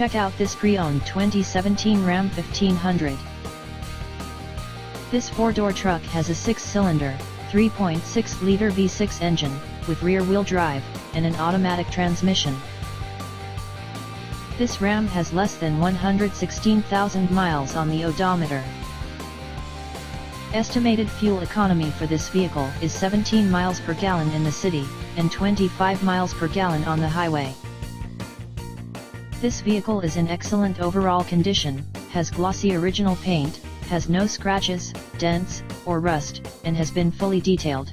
Check out this pre-owned 2017 Ram 1500. This four-door truck has a 6-cylinder, 3.6-liter V6 engine, with rear-wheel drive, and an automatic transmission. This Ram has less than 116,000 miles on the odometer. Estimated fuel economy for this vehicle is 17 miles per gallon in the city, and 25 miles per gallon on the highway. This vehicle is in excellent overall condition, has glossy original paint, has no scratches, dents, or rust, and has been fully detailed.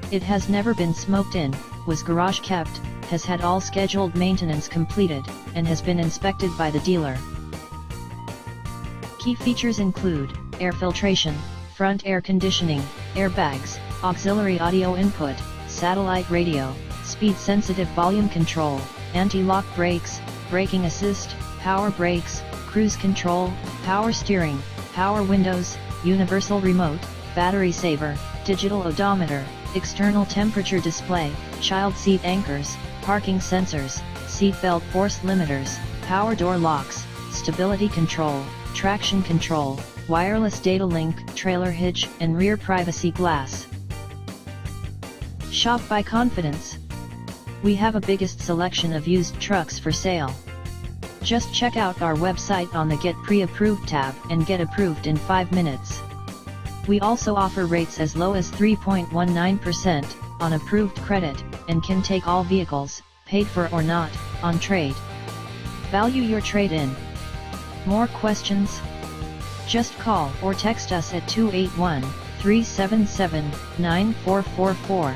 It has never been smoked in, was garage kept, has had all scheduled maintenance completed, and has been inspected by the dealer. Key features include air filtration, front air conditioning, airbags, auxiliary audio input, satellite radio, speed-sensitive volume control, anti-lock brakes, braking assist, power brakes, cruise control, power steering, power windows, universal remote, battery saver, digital odometer, external temperature display, child seat anchors, parking sensors, seat belt force limiters, power door locks, stability control, traction control, wireless data link, trailer hitch, and rear privacy glass. Shop by confidence. We have a biggest selection of used trucks for sale. Just check out our website on the Get Pre-Approved tab and get approved in 5 minutes. We also offer rates as low as 3.19% on approved credit, and can take all vehicles, paid for or not, on trade. Value your trade-in. More questions? Just call or text us at 281-377-9444.